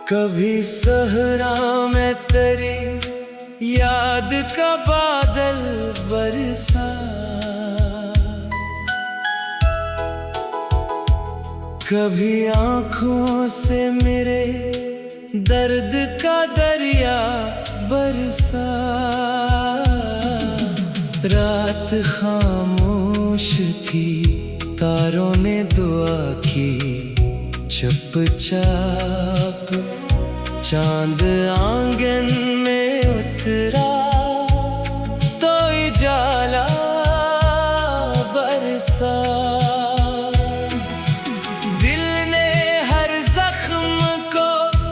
कभी सहरा में तेरी याद का बादल बरसा, कभी आँखों से मेरे दर्द का दरिया बरसा। रात खामोश थी, तारों ने दुआ की चुपचाप। चांद आंगन में उतरा तो उजाला बरसा। दिल ने हर जख्म को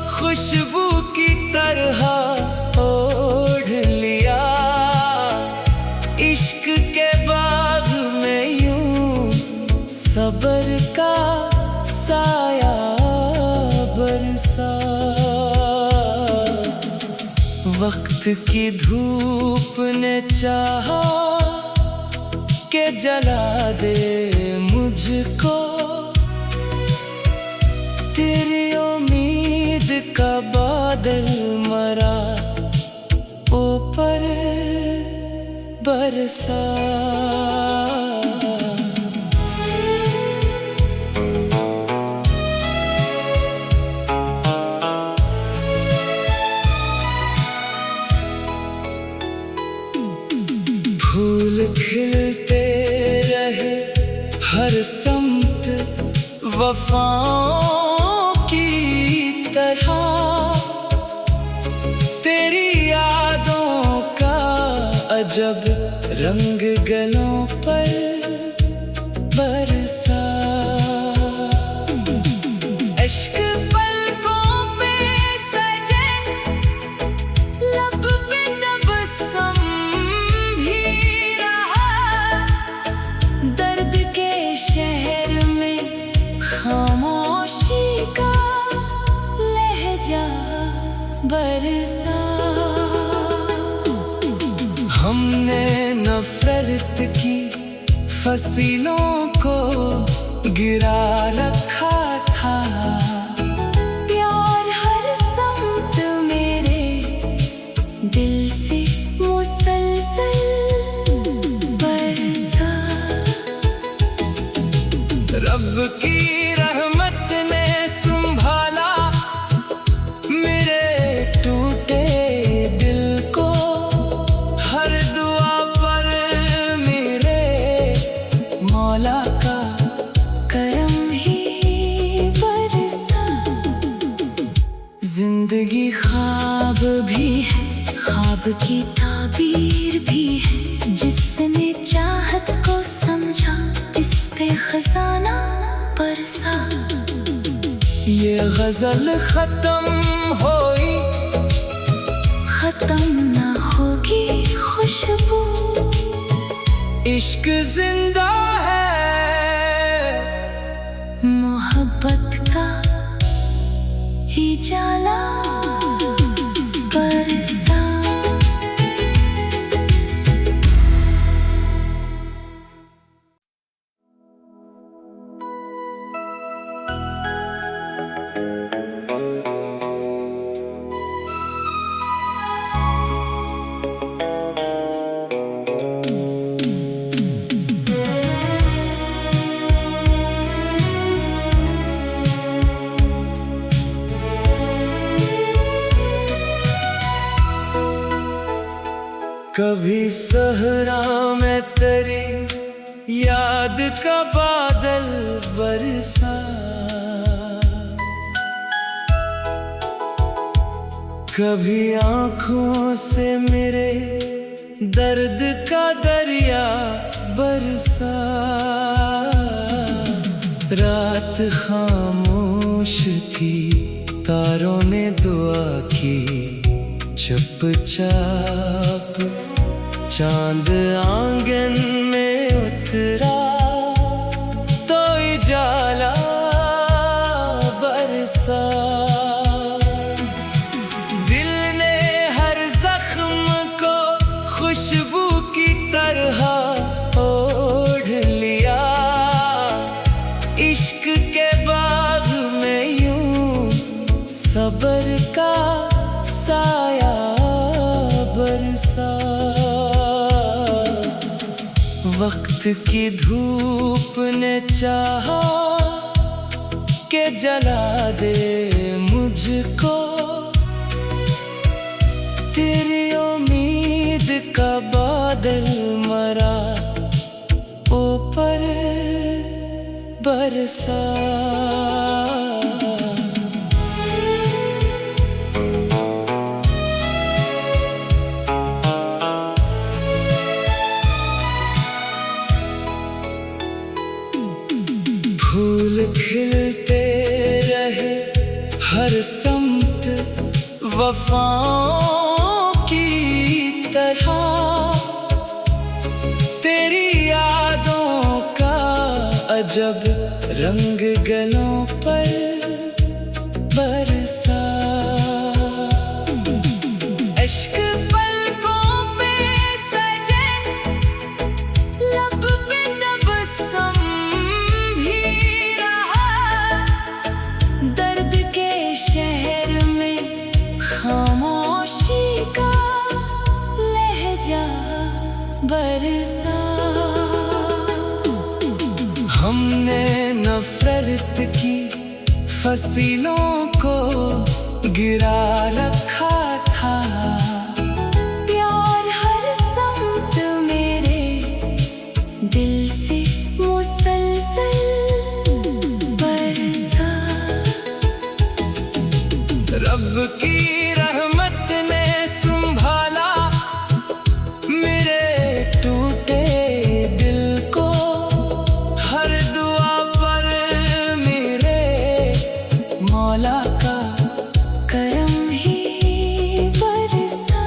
खुशबू की तरह ओढ़ लिया। इश्क के बाग में यूं सब्र का साया बरसा। वक्त की धूप ने चाहा के जला दे मुझको। तेरी उम्मीद का बादल मरा ऊपर बरसा। फूल खिलते रहे हर समत वफाओं की तरह। तेरी यादों का अजब रंग गलों पर बरसा। इश्क पलकों पे सजे, लब पे तबस्सुम भी रहा। दर्द के शहर में खामोशी का लहजा बरसा। हमने नफरत की फसलों को गिरा रखा था। प्यार हर समत मेरे दिल से मुसलसल बरसा। रब की रहमत ने संभाला मेरे टूटे दिल को। हर दुआ पर मेरे मौला का करम ही बरसा। जिंदगी ख्वाब भी है, ख्वाब की ताबीर भी है। जिसने चाहत को समझा, इस पे खजाना बरसा। ये गजल खत्म होई, खत्म ना होगी खुशबू। इश्क जिंदा है, मोहब्बत का उजाला बरसा। कभी सहरा में तेरी याद का बादल बरसा, कभी आँखों से मेरे दर्द का दरिया बरसा। रात खामोश थी, तारों ने दुआ की चुपचाप। चांद आंगन में उतरा तो उजाला बरसा। दिल ने हर जख्म को खुशबू की तरह ओढ़ लिया। इश्क के बाग में यूं सब्र बरसा। वक्त की धूप ने चाहा के जला दे मुझको, तेरी उम्मीद का बादल मरा ऊपर बरसा। फूल खिलते रहे हर समत वफाओं की तरह, तेरी यादों का अजब रंग गलों पर बरसा। इश्क पलकों पे सजे, लब पे तबस्सुम भी रहा, दर्द के शहर में खामोशी का लहजा बरसा। हमने नफरत की फसलों को गिरा रखा था, प्यार हर समत मेरे दिल से मुसलसल बरसा। रब की रहमत ने संभाला मेरे टूटे दिल को, हर दुआ पर मेरे मौला का करम ही बरसा।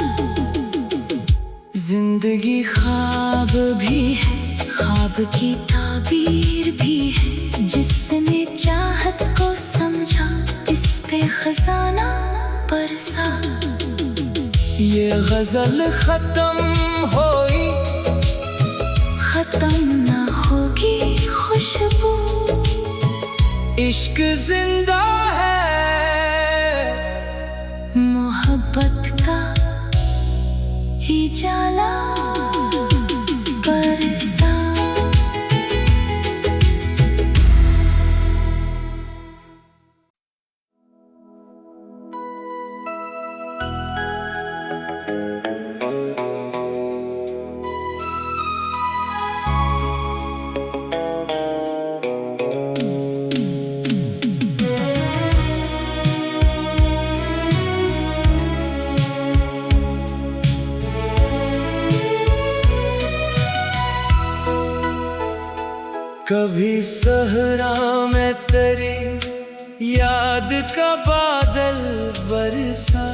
जिंदगी ख्वाब भी है, ख्वाब की ताबीर भी है, जिसने चाहत को समझा इस पे खजाना बरसा। ये गजल खत्म होई, खत्म ना होगी खुशबू, इश्क जिंदा है मोहब्बत का उजाला बरसा। कभी सहरा में तेरी याद का बादल बरसा,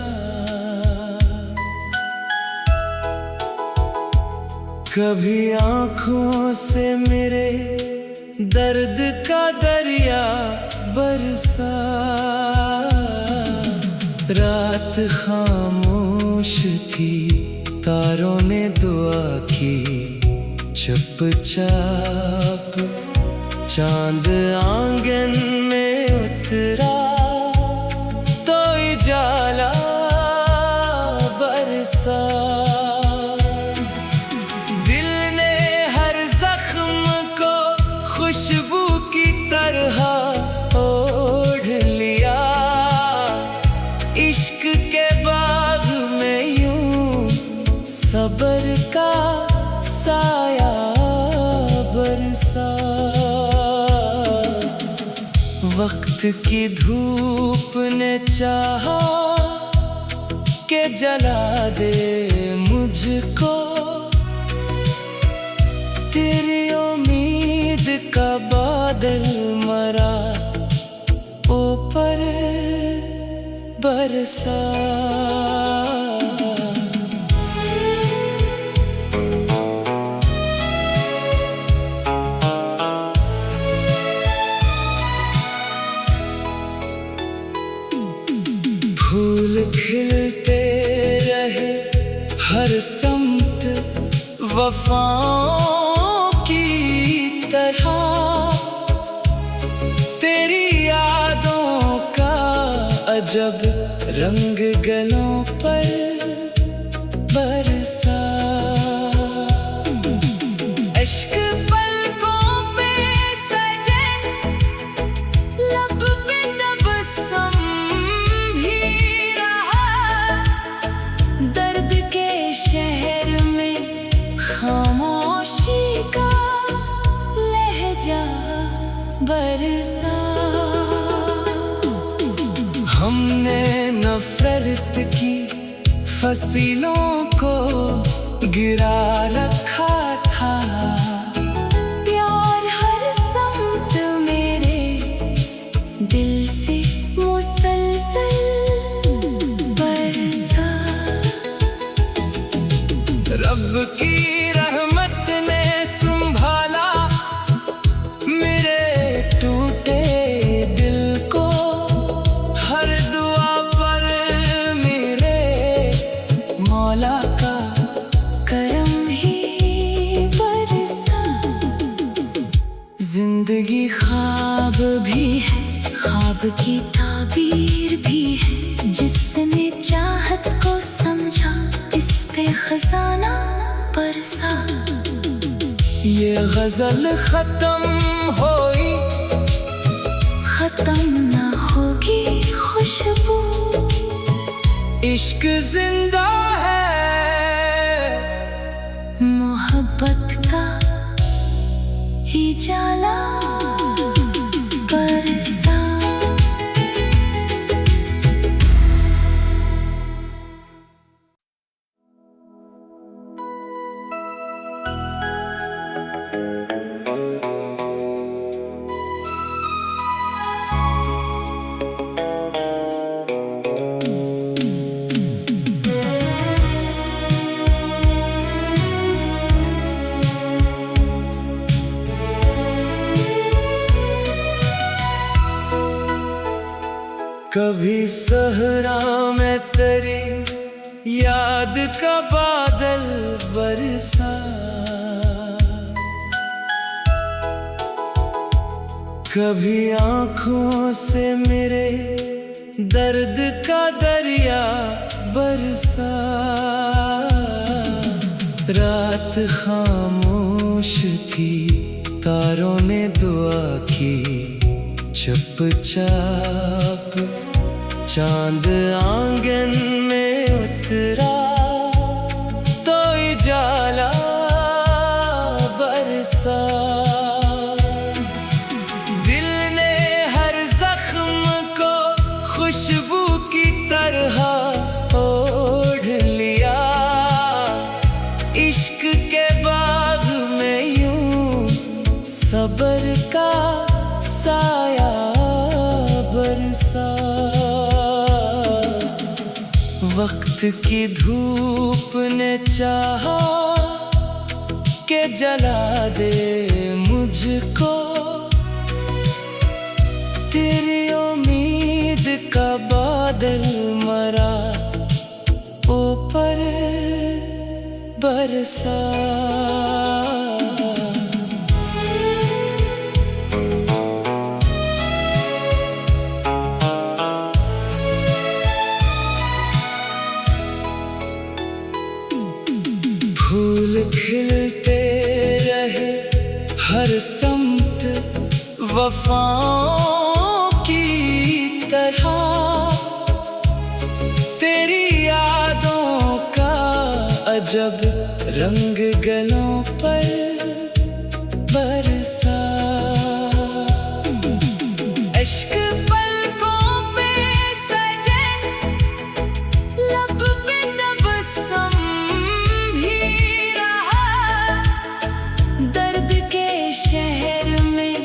कभी आँखों से मेरे दर्द का दरिया बरसा। रात खामोश थी, तारों ने दुआ की चुपचाप, चांद आंगन में उतरा तो उजाला बरसा। दिल ने हर जख्म को खुशबू की तरह ओढ़ लिया, इश्क के बाग में यूं सब्र का साया बरसा। वक्त की धूप ने चाहा के जला दे मुझको, तेरी उम्मीद का बादल मरा ऊपर बरसा। फूल खिलते रहे हर समत वफाओं की तरह, तेरी यादों का अजब रंग गलों पर बरसा। बरसा। हमने नफरत की फसलों को गिरा रखा था, प्यार हर समत मेरे दिल से मुसलसल बरसा। रब की रहमत ने संभाला मेरे टूटे दिल को, हर दुआ पर मेरे मौला का करम ही बरसा। जिंदगी ख्वाब भी है, ख्वाब की ताबीर भी है, जिसने चाहत को समझा इस पे खजाना बरसा। ये गजल खत्म होई, खत्म ना होगी खुशबू, इश्क जिंदा है मोहब्बत का उजाला बरसा। कभी सहरा में तेरी याद का बादल बरसा, कभी आँखों से मेरे दर्द का दरिया बरसा। रात खामोश थी, तारों ने दुआ की चुपचाप, चांद आंगन में उतरा तो उजाला बरसा। दिल ने हर जख्म को खुशबू की तरह ओढ़ लिया, इश्क के बाग में यूं सब्र का साया बरसा। वक्त की धूप ने चाहा के जला दे मुझको, तेरी उम्मीद का बादल मरा ऊपर बरसा। फूल खिलते रहे हर समत वफाओं की तरह, तेरी यादों का अजब रंग गलों पर बरसा। इश्क पलकों पे सजे, लब पे तबस्सुम भी रहा, दर्द के शहर में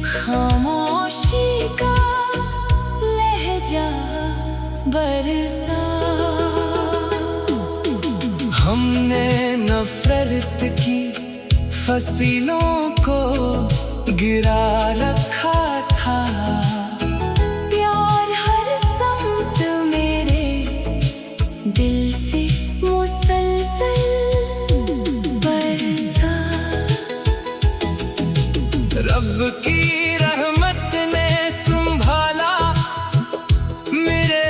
खामोशी का लहजा बरसा। हमने नफरत की फसलों को गिरा रखा था, प्यार हर समत मेरे दिल से मुसलसल बरसा। रब की रहमत ने संभाला मेरे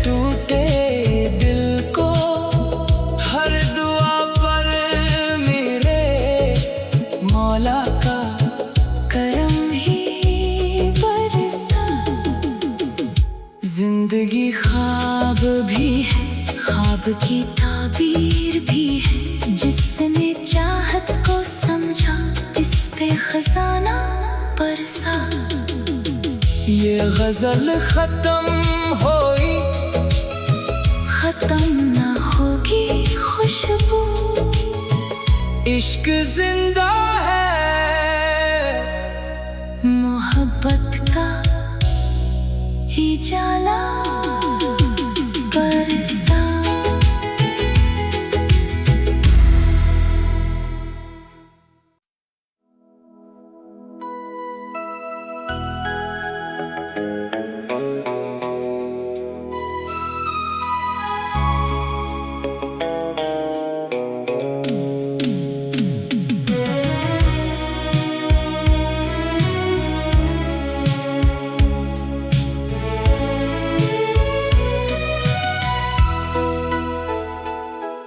टूटे दिल को, हर दुआ पर मेरे मौला का करम ही बरसा। जिंदगी ख्वाब भी है, ख्वाब की ताबीर भी है, जिसने चाहत को समझा इस पे खजाना बरसा। ये गजल खत्म होई, खत्म ना होगी खुशबू। इश्क जिंदा है, मोहब्बत का उजाला बरसा।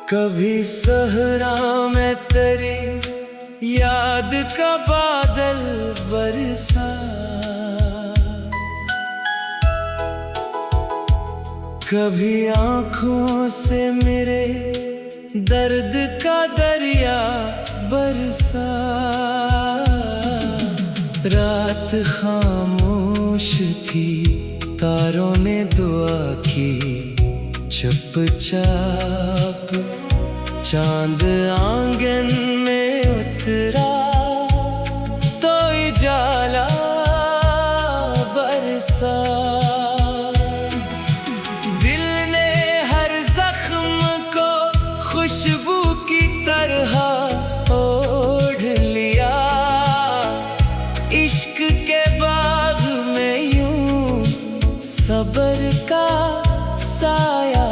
कभी सहरा में तेरी याद का बादल बरसा। कभी आँखों से मेरे दर्द का दरिया बरसा। रात खामोश थी, तारों ने दुआ की चुपचाप। चांद आंगन में उतरा तो उजाला बरसा। दिल ने हर जख्म को खुशबू की तरह ओढ़ लिया। इश्क के बाग में यूं सब्र का साया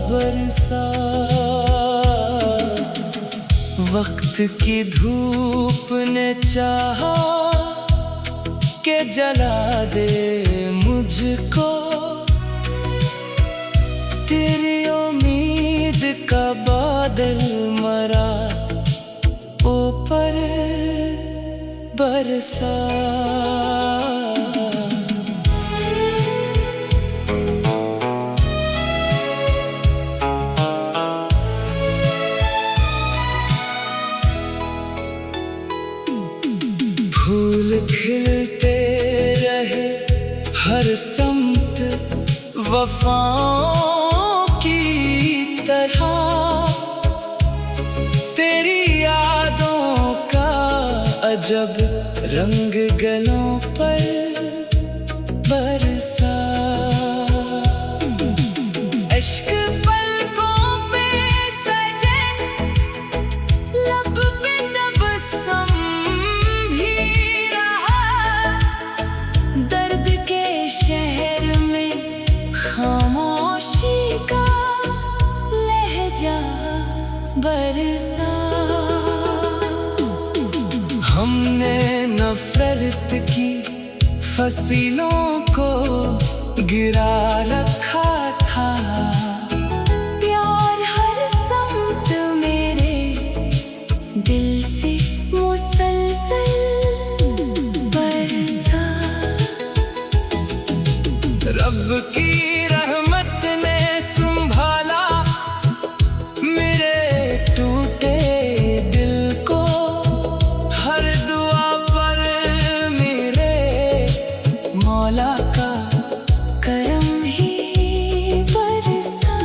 बरसा। वक्त की धूप ने चाहा के जला दे मुझको। तेरी उम्मीद का बादल मरा ऊपर बरसा। फूल खिलते रहे हर समत वफाओं की तरह। तेरी यादों का अजब रंग गलों पर बरसा। इश्क पलकों पे सजे, लब पे तबस्सुम भी रहा। दर्द के शहर में खामोशी का लहजा बरसा। हमने नफरत की फसीलों को गिरा रखा था। प्यार हर समत मेरे दिल से मुसलसल बरसा। रब की रहमत ने संभाला मेरे टूटे दिल को। हर दुआ पर मेरे मौला का करम ही बरसा।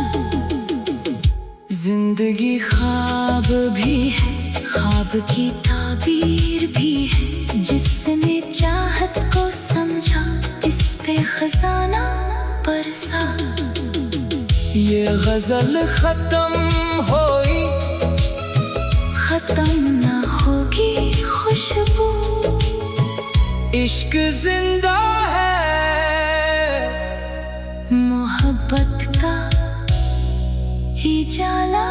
जिंदगी ख्वाब भी है, ख्वाब की ताबीर भी है। जिसने चाहत को समझा, इस पे खजाना बरसा। ये गजल खत्म होई, खत्म ना होगी खुशबू। इश्क जिंदा है, मोहब्बत का उजाला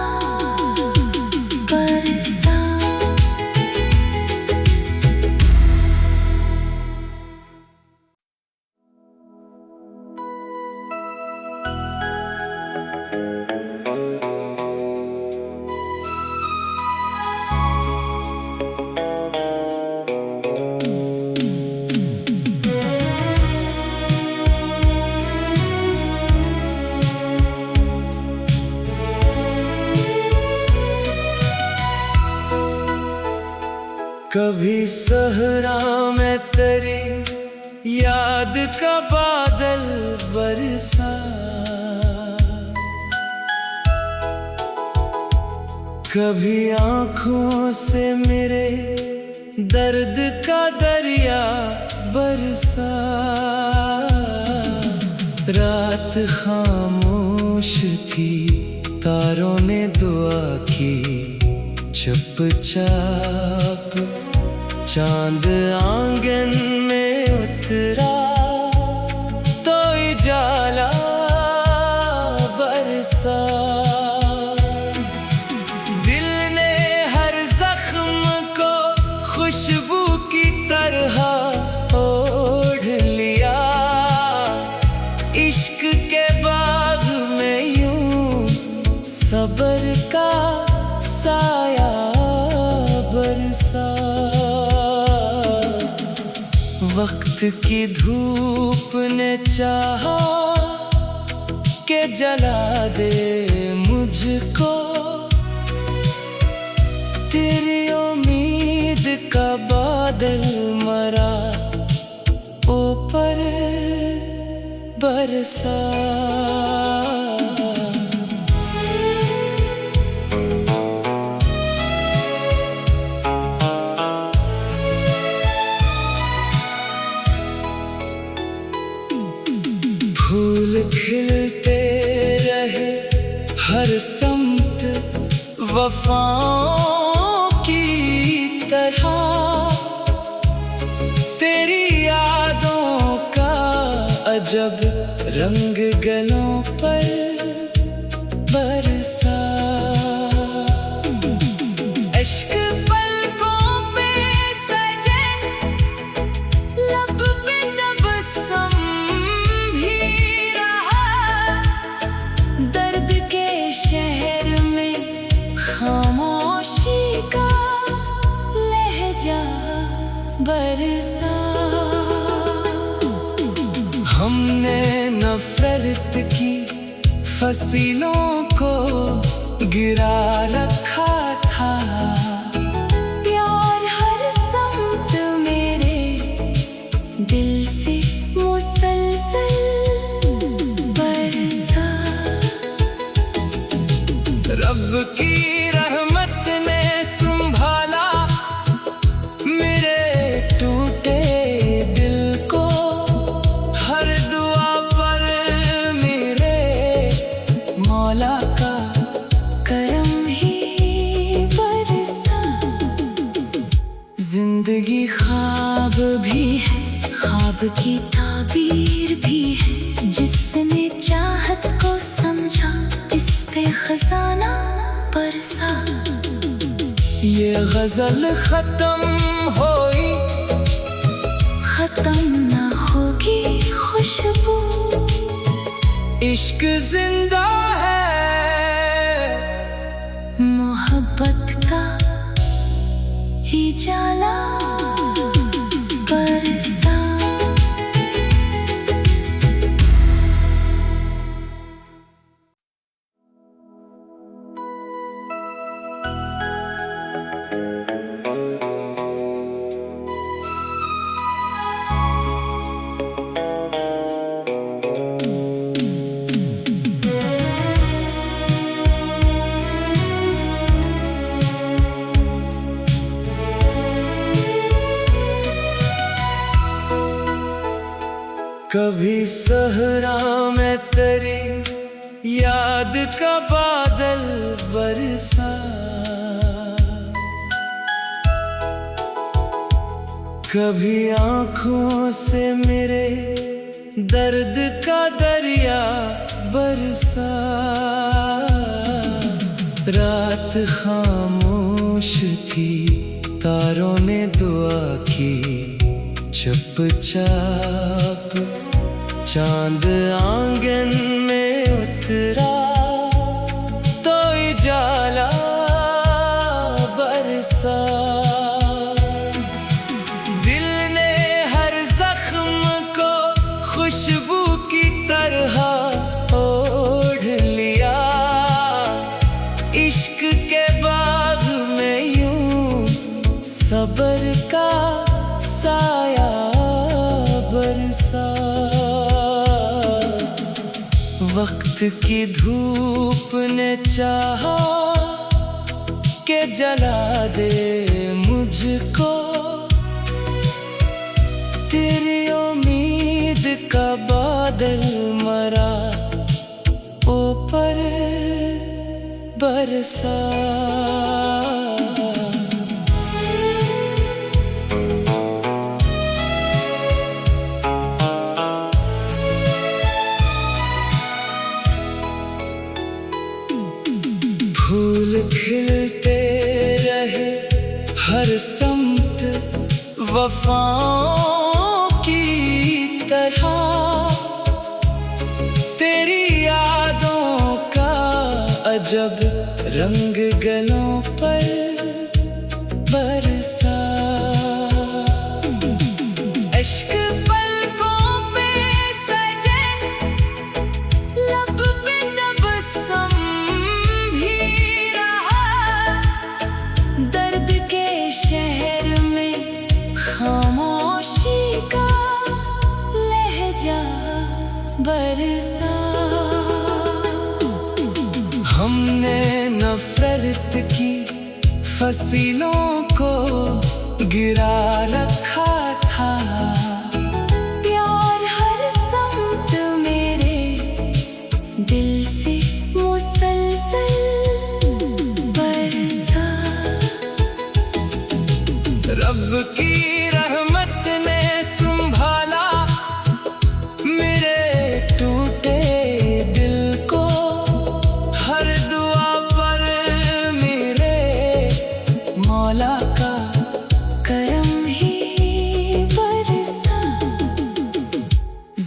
बरसा। कभी सहरा में तेरी याद का बादल बरसा, कभी आँखों से मेरे दर्द का दरिया बरसा। रात खामोश थी, तारों ने दुआ की चुपचाप। चांद आंगन में उतरा तो उजाला बरसा। दिल ने हर जख्म को खुशबू की तरह ओढ़ लिया। इश्क के बाग में यूं सब्र का साया बरसा। वक्त की धूप ने चाहा के जला दे मुझको। तेरी उम्मीद का बादल मरा ऊपर बरसा। फूल खिलते रहे हर समत वफाओं की तरह। तेरी यादों का अजब रंग गलों पर बरसा। इश्क पलकों पे सजे, लब पे तबस्सुम भी रहा। दर्द के शहर में खामोशी का लहजा बरसा। हमने नफरत की फसीलों को गिरा रखा था। प्यार हर समत मेरे दिल से मुसलसल बरसा। रब की रहमत ने संभाला मेरे टूटे दिल को। हर दुआ पर मेरे मौला का करम ही बरसा। जिंदगी ख्वाब भी है, ख्वाब की ताबीर भी है। जिसने चाहत को समझा, इस पे खजाना बरसा। ये गजल खत्म होई, खत्म ना होगी खुशबू। इश्क जिंदा है, मोहब्बत का उजाला बरसा। कभी सहरा में तेरी याद का बादल बरसा। कभी आँखों से मेरे दर्द का दरिया बरसा। रात खामोश थी, तारों ने दुआ की चुपचाप। चांद आंगन में उतरा तो उजाला बरसा। दिल ने हर जख्म को खुशबू की तरह ओढ़ लिया। इश्क के बाग में यूं सब्र की धूप ने चाहा के जला दे मुझको, तेरी उम्मीद का बादल मरा ऊपर बरसा। फूल खिलते रहे हर समत वफाओं की तरह, तेरी यादों का अजब रंग गलों पर बरसा। इश्क पलकों पे सजे, लब पे तबस्सुम भी रहा, दर्द के शहर में खामोशी का लहजा बरसा। हमने नफरत की फसीलों को गिरा रखा था, प्यार हर समत मेरे दिल से मुसलसल बरसा। रब की रहमत ने संभाला मेरे टूटे दिल को, हर दुआ पर मेरे मौला का करम ही बरसा।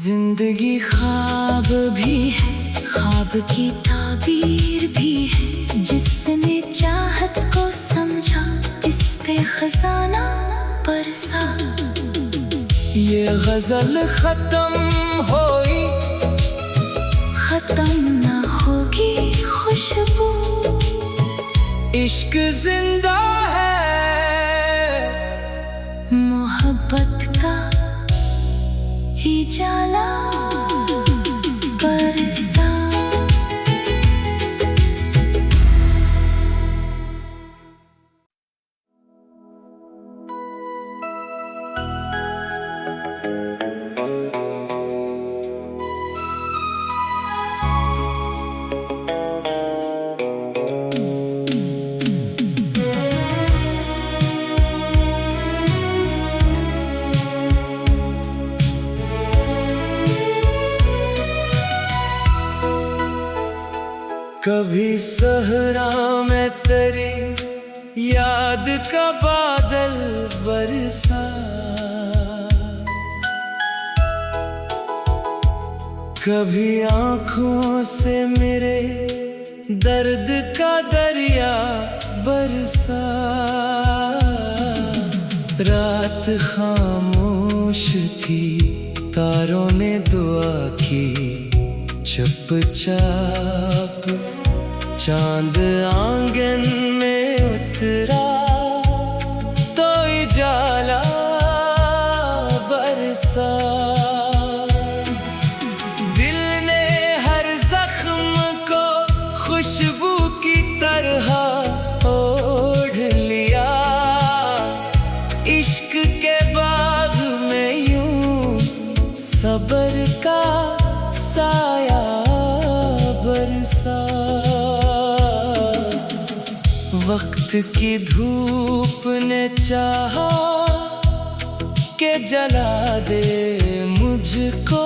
जिंदगी ख्वाब भी है, ख्वाब की ताबीर भी है, जिसने चाहत को समझा इस पे खजाना बरसा। ये गजल खत्म होई, खत्म ना होगी खुशबू, इश्क जिंदा है मोहब्बत का उजाला बरसा। कभी सहरा में तेरी याद का बादल बरसा, कभी आँखों से मेरे दर्द का दरिया बरसा। रात खामोश थी, तारों ने दुआ की चुपचाप, चांद आंगन में उतरा तो उजाला बरसा। दिल ने हर जख्म को खुशबू की तरह ओढ़ लिया, इश्क के बाग में यूं सब्र का साया बरसा। वक्त की धूप ने चाहा के जला दे मुझको,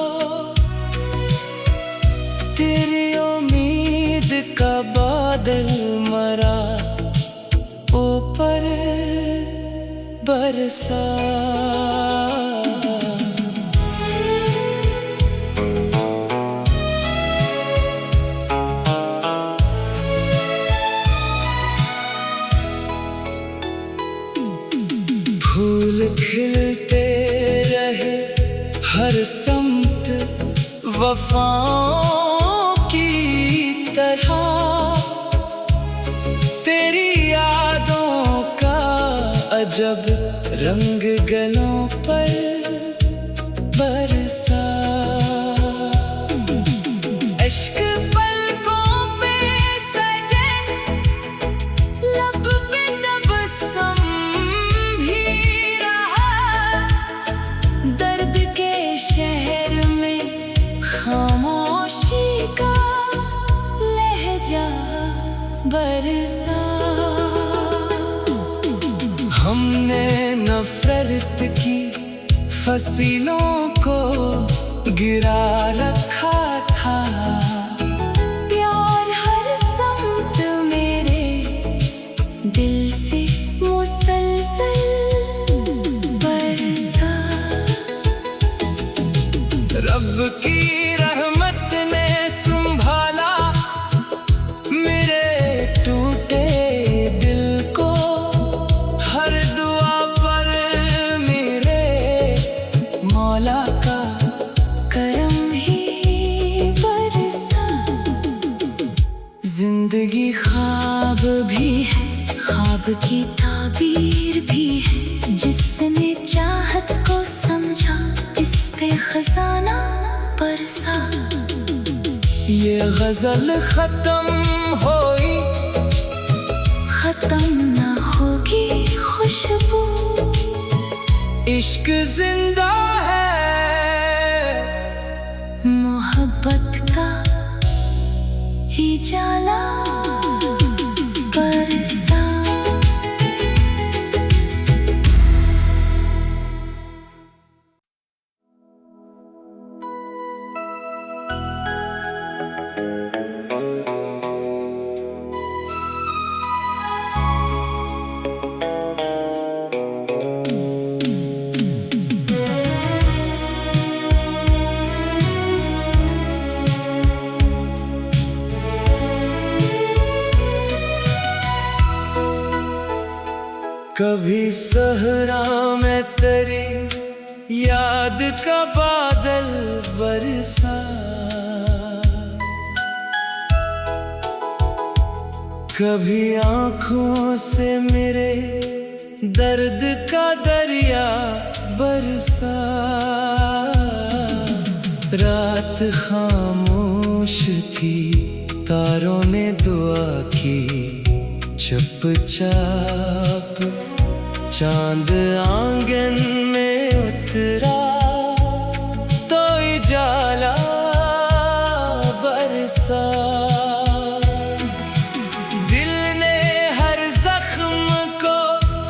तेरी उम्मीद का बादल मरा ऊपर बरसा। फूल खिलते रहे हर समत वफाओं की तरह, तेरी यादों का अजब रंग गलों पर बरसा। इश्क हमने नफरत की फसलों को गिरा रखा था। प्यार हर समत मेरे दिल से मुसलसल बरसा। रब की रहमत ने संभाला मेरे टूटे दिल को। हर दुआ पर मेरे मौला का करम ही बरसा। जिंदगी ख्वाब भी है, ख्वाब की ताबीर भी है। जिसने चाहत को समझा इस पे खजाना बरसा। ये गजल खत्म होई, खत्म ना होगी खुशबू। इश्क जिंदा है, मोहब्बत का उजाला बरसा। कभी सहरा में तेरी याद का बादल बरसा। कभी आँखों से मेरे दर्द का दरिया बरसा। रात खामोश थी, तारों ने दुआ की चुपचाप। चांद आंगन में उतरा तो उजाला बरसा। दिल ने हर जख्म को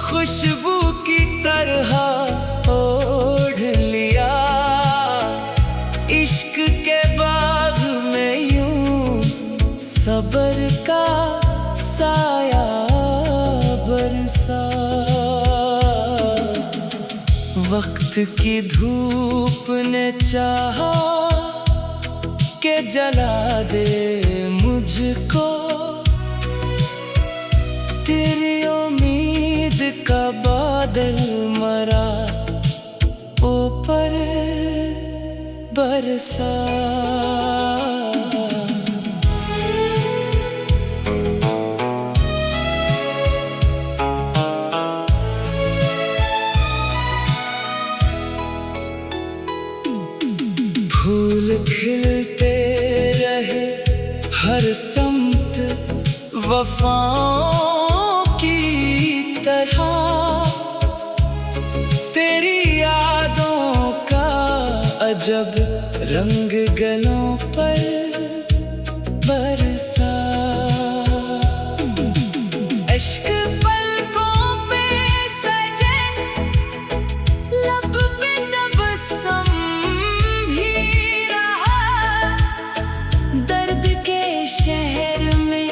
खुशबू की तरह ओढ़ लिया। इश्क के बाग में यूं सब्र का साया बरसा। वक्त की धूप ने चाहा के जला दे मुझको। तेरी उम्मीद का बादल मरा ऊपर बरसा। फूल खिलते रहे हर समत वफाओं की तरह। तेरी यादों का अजब रंग गलों पर बरसा। इश्क पलकों पे सजे, लब पे तबस्सुम भी रहा। दर्द के शहर में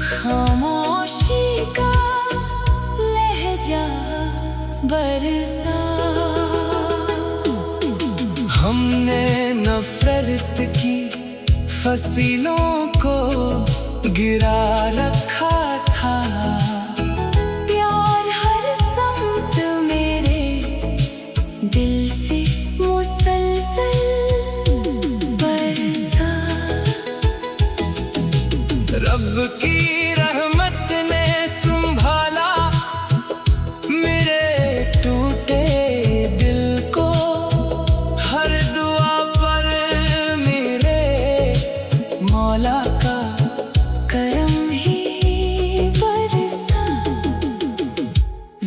खामोशी का लहजा बरसा। हमने नफरत की फसलों को गिरा रखा था। प्यार हर समत मेरे दिल से मुसलसल बरसा। रब की रहमत ने संभाला मेरे टूटे दिल को। हर दुआ पर मेरे मौला का करम ही बरसा।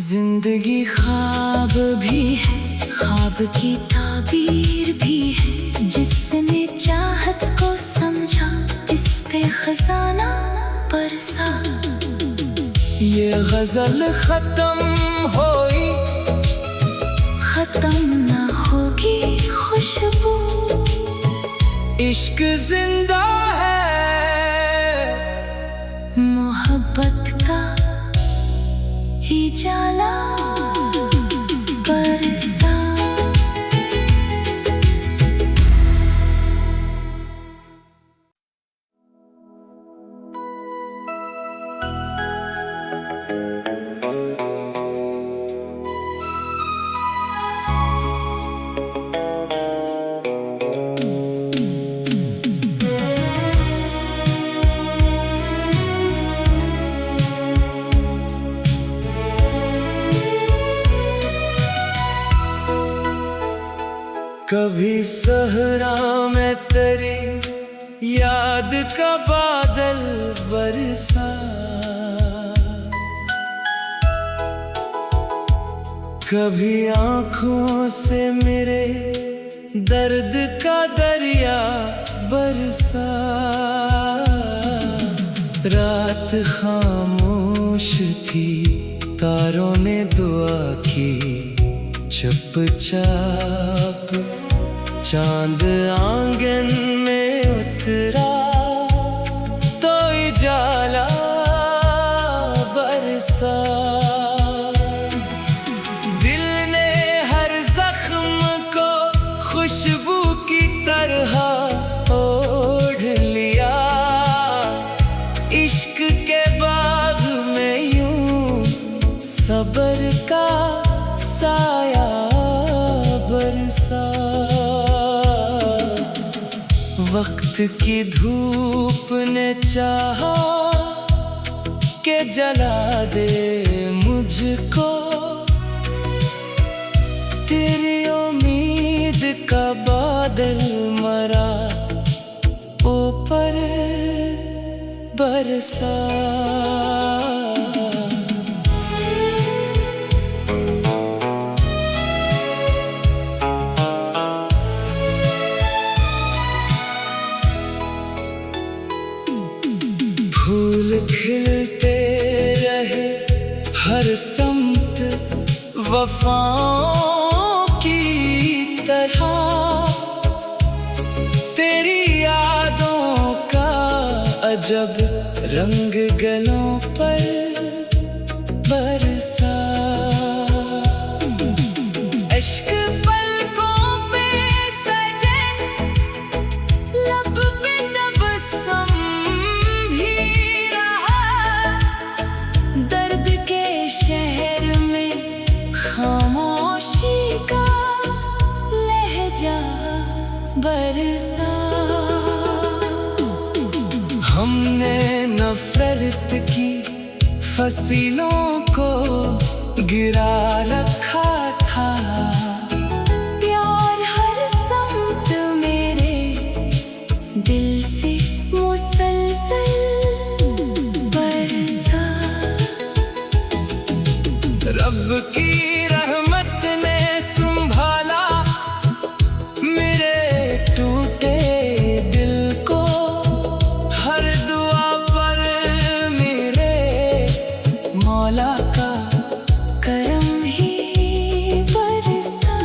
जिंदगी ख्वाब भी है, ख्वाब की ताबीर भी है। जिसने चाहत को समझा इस पे खजाना बरसा। ये गजल खत्म हो खत्म न होगी खुशबू। इश्क जिंदा है, मोहब्बत का ही जाला बरसा। कभी सहरा में तेरी याद का बादल बरसा, कभी आँखों से मेरे दर्द का दरिया बरसा। रात खामोश थी, तारों ने दुआ की चुपचाप। चांद आंगन में उतरा तो उजाला बरसा। दिल ने हर जख्म को खुशबू की तरह ओढ़ लिया। इश्क के बाग में यूं सब्र का साया बरसा। वक्त की धूप ने चाहा के जला दे मुझको। तेरी उम्मीद का बादल मरा ऊपर बरसा। फूल खिलते रहे हर समत वफाओं की तरह। तेरी यादों का अजब रंग गलों पर बरसा। इश्क पलकों पे सजे, लब पे तबस्सुम भी रहा। दर्द के शहर में खामोशी का लहजा बरसा। हमने नफरत की फसीलों को गिरा रखा था। प्यार हर समत मेरे दिल से मुसलसल बरसा। रब की रहमत ने संभाला मेरे टूटे दिल को। हर दुआ पर मेरे मौला का करम ही बरसा।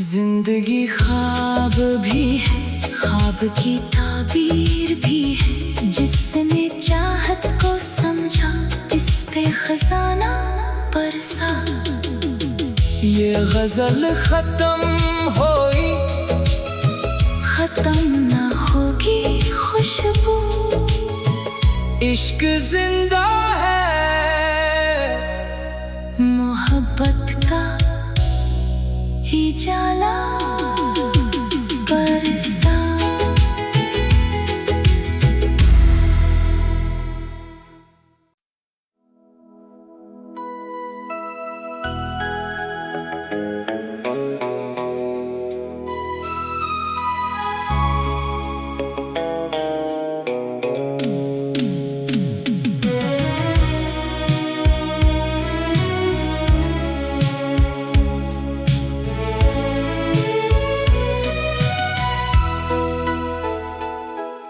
जिंदगी ख्वाब भी है, ख्वाब की ताबीर भी है। जिसने चाहत को समझा, इस पे खजाना बरसा। ये गजल खत्म होई, खत्म न होगी खुशबू। इश्क जिंदा है, मोहब्बत का ही जाला बरसा।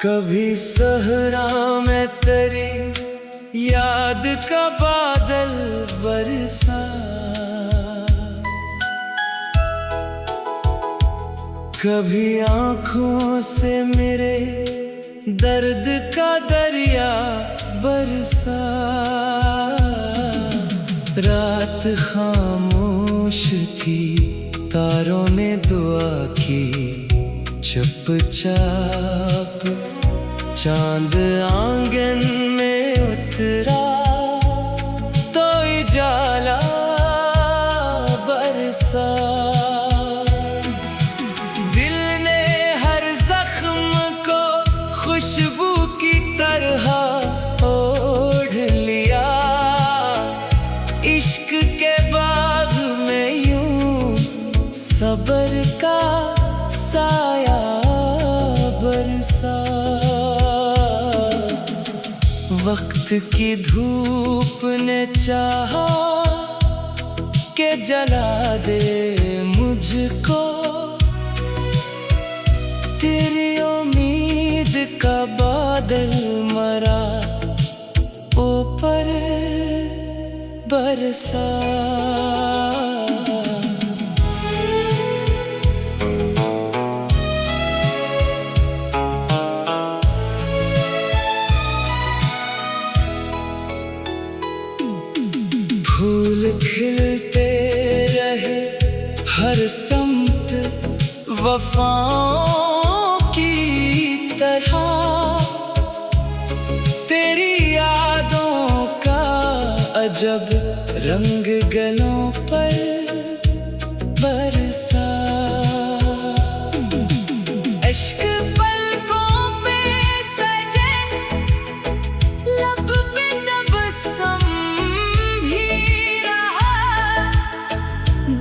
कभी सहरा में तेरी याद का बादल बरसा, कभी आँखों से मेरे दर्द का दरिया बरसा, रात खामोश थी, तारों ने दुआ की चुपचाप, चांद आंगन में उतरा तो उजाला बरसा। दिल ने हर जख्म को खुशबू की तरह ओढ़ लिया, इश्क के बाग में यूं सब्र का साया बरसा। वक्त की धूप ने चाहा के जला दे मुझको, तेरी उम्मीद का बादल मरा ऊपर बरसा। फूल खिलते रहे हर समत वफाओं की तरह, तेरी यादों का अजब रंग गलों पर बरसा। इश्क पलकों पे सजे, लब पे तबस्सुम भी रहा,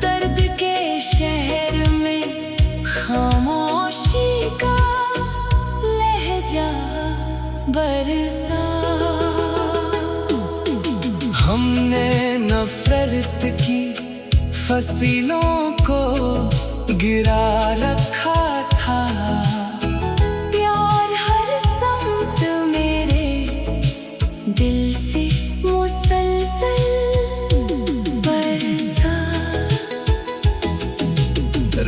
दर्द के शहर में खामोशी का लहजा बरसा। हमने नफरत की फसीलों को गिरा रखा था, प्यार हर समत मेरे दिल से मुसलसल बरसा।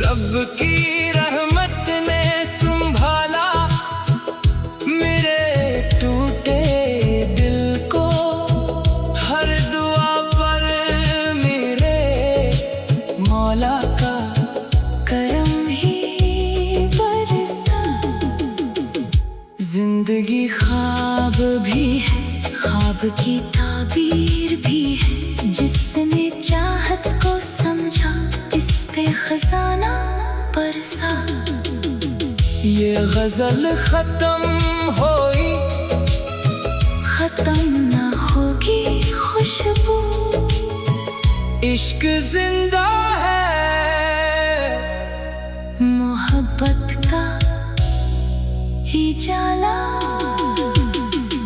रब की रहमत ने संभाला मेरे टूटे दिल को, हर दुआ पर मेरे मौला का करम ही बरसा। जिंदगी ख्वाब भी है, ख्वाब की ताबीर भी है, जिसने चाहत को समझा इस पे खजाना बरसा। ये गजल खत्म होई, खत्म ना होगी खुशबू, इश्क जिंदा है, मोहब्बत का उजाला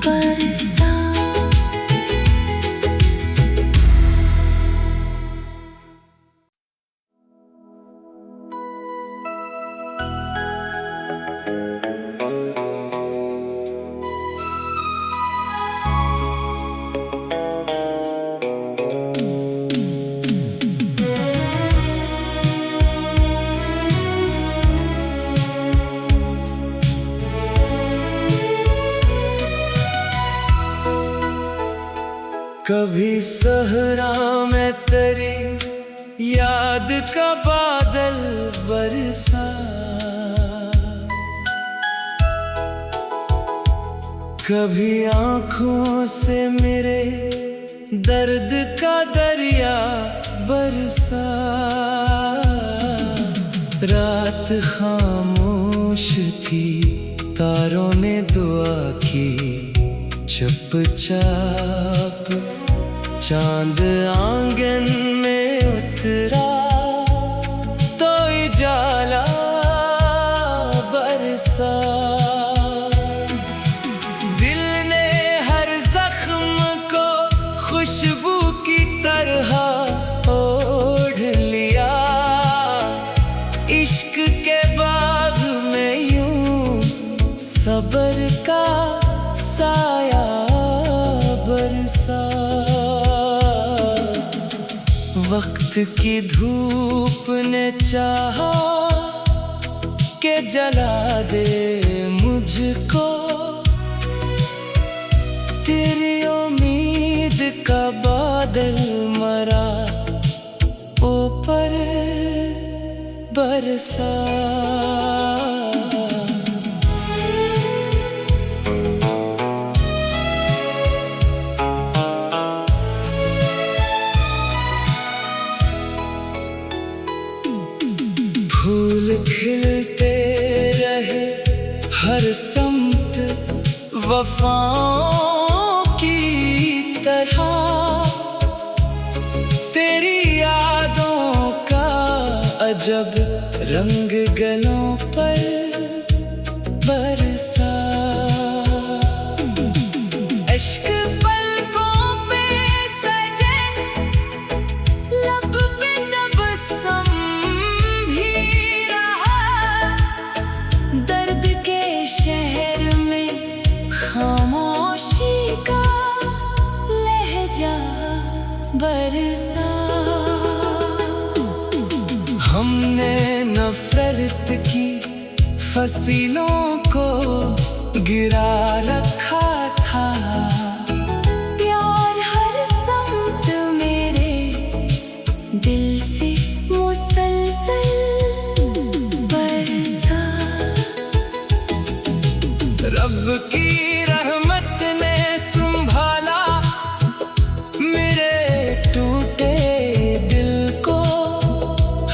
बरसा। कभी सहरा में तेरी याद का बादल बरसा, कभी आँखों से मेरे दर्द का दरिया बरसा। रात खामोश थी, तारों ने दुआ की चुपचाप, चांद आंगन में उतरा तो उजाला बरसा। दिल ने हर जख्म को खुशबू की तरह ओढ़ लिया, इश्क के बाग में यूं सब्र का साया बरसा। वक्त की धूप ने चाहा के जला दे मुझको। तेरी उम्मीद का बादल मरा ऊपर बरसा। फूल खिलते रहे हर समत वफाओं की तरह। तेरी यादों का अजब रंग गलों पर बरसा। इश्क पलकों पे सजे लब पे तबस्सुम भी रहा। दर्द के शहर में खामोशी का लहजा बरसा। हमने नफरत की फसीलों को गिरा रखा था। प्यार हर समत मेरे दिल से मुसलसल बरसा। रब की रहमत ने संभाला मेरे टूटे दिल को।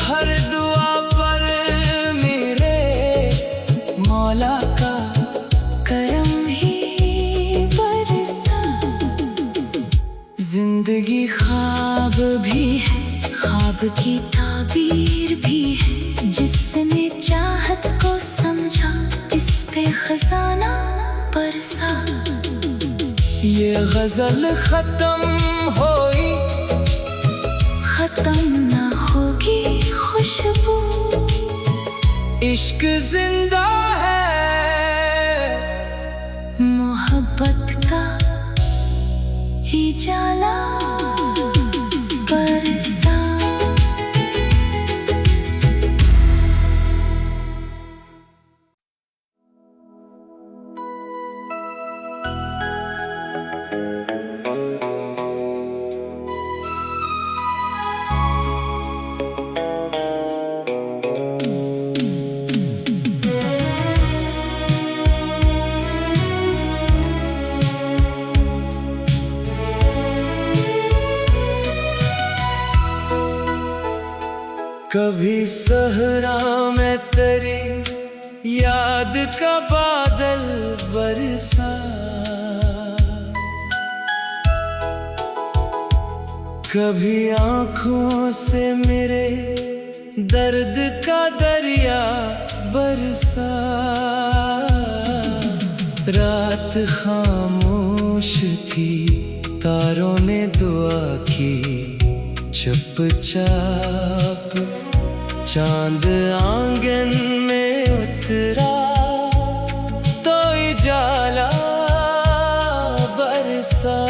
हर दुआ पर मेरे मौला का करम ही बरसा। जिंदगी ख्वाब भी है, ख्वाब की ताबीर भी है। जिसने चाहत को समझा इस पे खजाना बरसा। ये गजल खत्म होई खत्म ना होगी खुशबू। इश्क जिंदा है मोहब्बत का उजाला बरसा। कभी सहरा में तेरी याद का बादल बरसा। कभी आँखों से मेरे दर्द का दरिया बरसा। रात खामोश थी, तारों ने दुआ की चुपचाप। चांद आंगन में उतरा तो उजाला बरसा।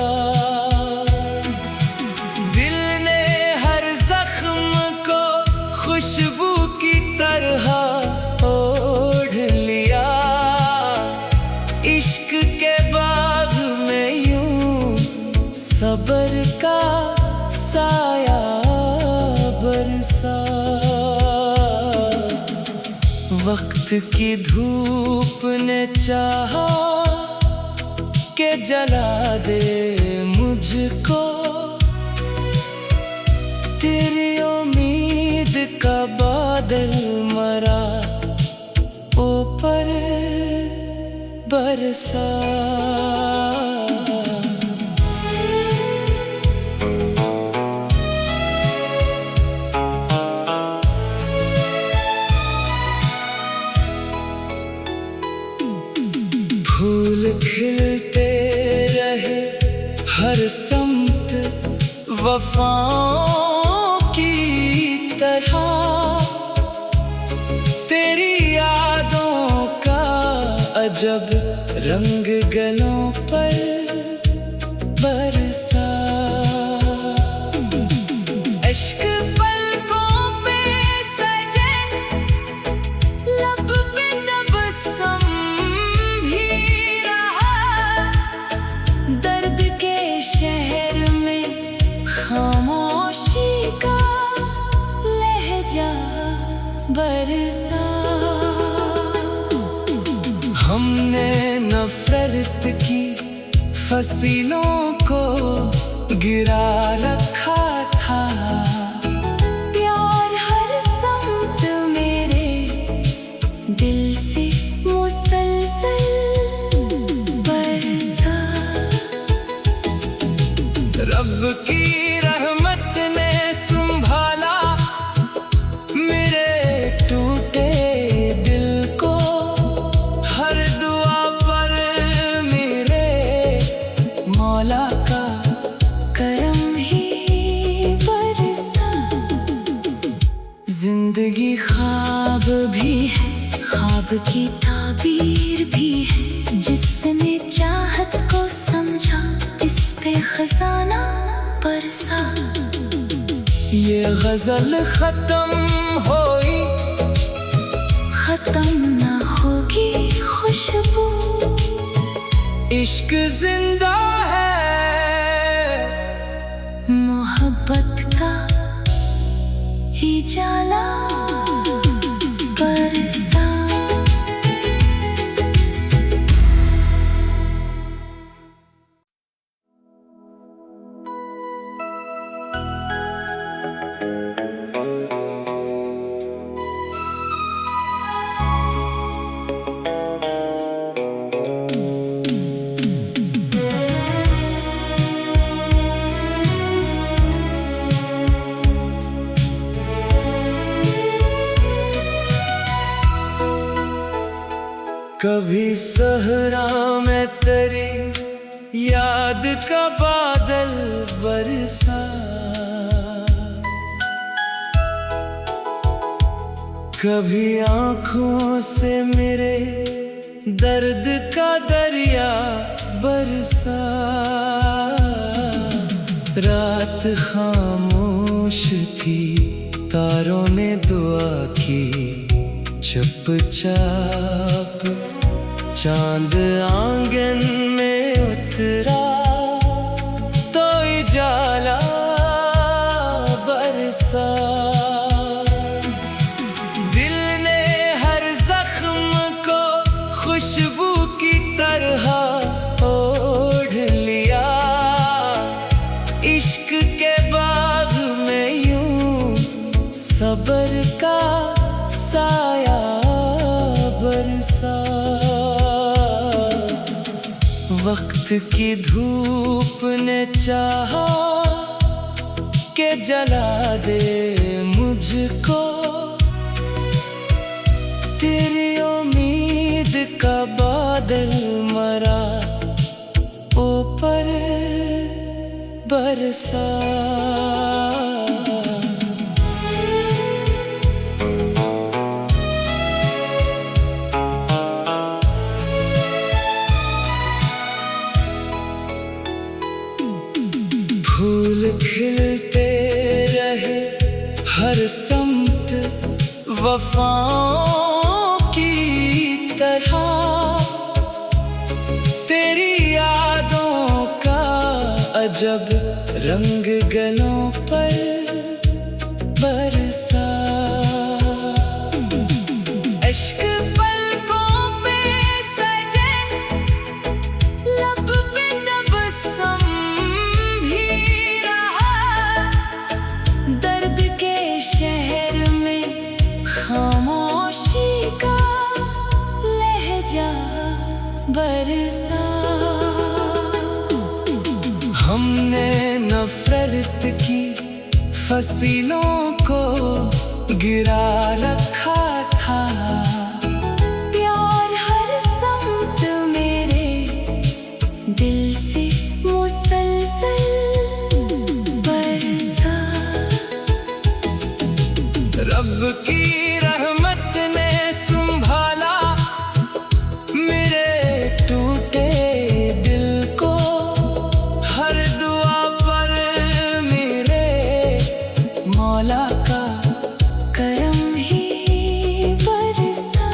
दिल ने हर जख्म को खुशबू की तरह ओढ़ लिया। इश्क के बाग में यूं सब्र का साया बरसा। वक्त की धूप ने चाहा के जला दे मुझको। तेरी उम्मीद का बादल मरा ऊपर बरसा। फूल खिलते रहे हर समत वफाओं की तरह। तेरी यादों का अजब रंग गलों पर बरसा। इश्क पलकों पे सजे लब बरसा। हमने नफरत की फसलों को गिरा रखा था। प्यार हर समत मेरे दिल से मुसलसल बरसा। रब की रहमत ने संभाला मेरे टूटे दिल को। हर दुआ पर मेरे मौला का करम ही बरसा। जिंदगी ख्वाब भी है, ख्वाब की ताबीर भी है। जिसने चाहत को समझा इस पे खजाना बरसा। ये गजल खत्म होई, खत्म ना होगी खुशबू। इश्क जिंदा है, मोहब्बत का उजाला बरसा। कभी सहरा में तेरी याद का बादल बरसा। कभी आँखों से मेरे दर्द का दरिया बरसा। रात खामोश थी, तारों ने दुआ की चुपचाप। चांद आंगन में उतरा तो उजाला बरसा। दिल ने हर जख्म को खुशबू की तरह ओढ़ लिया। इश्क के बाग में यूं सब्र का साया बरसा। वक्त की धूप ने चाहा के जला दे मुझको। तेरी उम्मीद का बादल मरा ऊपर बरसा। फूल खिलते रहे हर समत वफाओं की तरह। तेरी यादों का अजब रंग गलों पर बरसा। इश्क पलकों पे सजे, लब पे तबस्सुम भी रहा। दर्द के शहर में खामोशी का लहजा बरसा। हमने नफरत की फसलों को गिरा रखा था। प्यार हर समत मेरे दिल से मुसलसल बरसा। रब की रहमत ने संभाला मेरे टूटे दिल को। हर दुआ पर मेरे मौला का करम ही बरसा।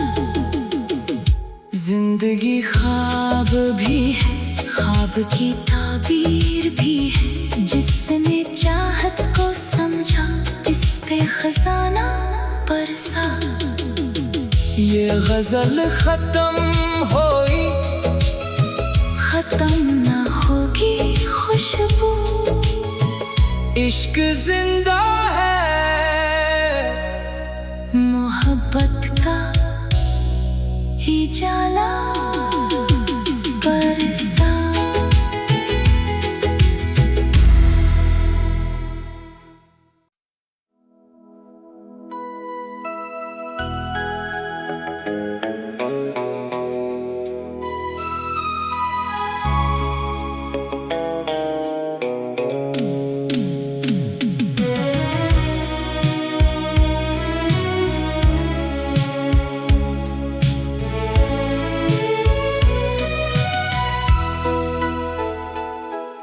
जिंदगी ख्वाब भी है, ख्वाब की ताबीर भी है। जिसने चाहत को समझा इस पे खजाना बरसा। ये गजल खत्म होई, खत्म ना होगी खुशबू, इश्क जिंदा है, मोहब्बत का उजाला बरसा।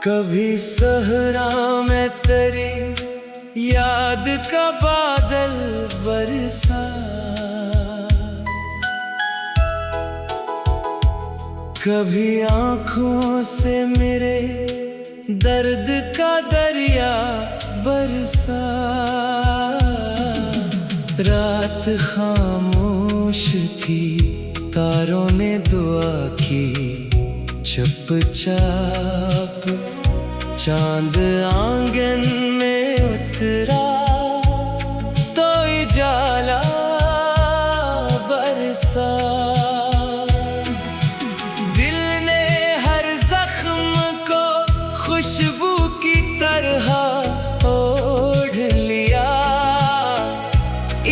कभी सहरा में तेरी याद का बादल बरसा, कभी आँखों से मेरे दर्द का दरिया बरसा। रात खामोश थी, तारों ने दुआ की, चुपचाप चांद आंगन में उतरा, तो उजाला बरसा। दिल ने हर जख्म को खुशबू की तरह ओढ़ लिया,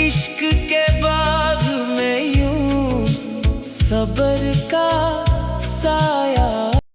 इश्क के बाग में यूं सब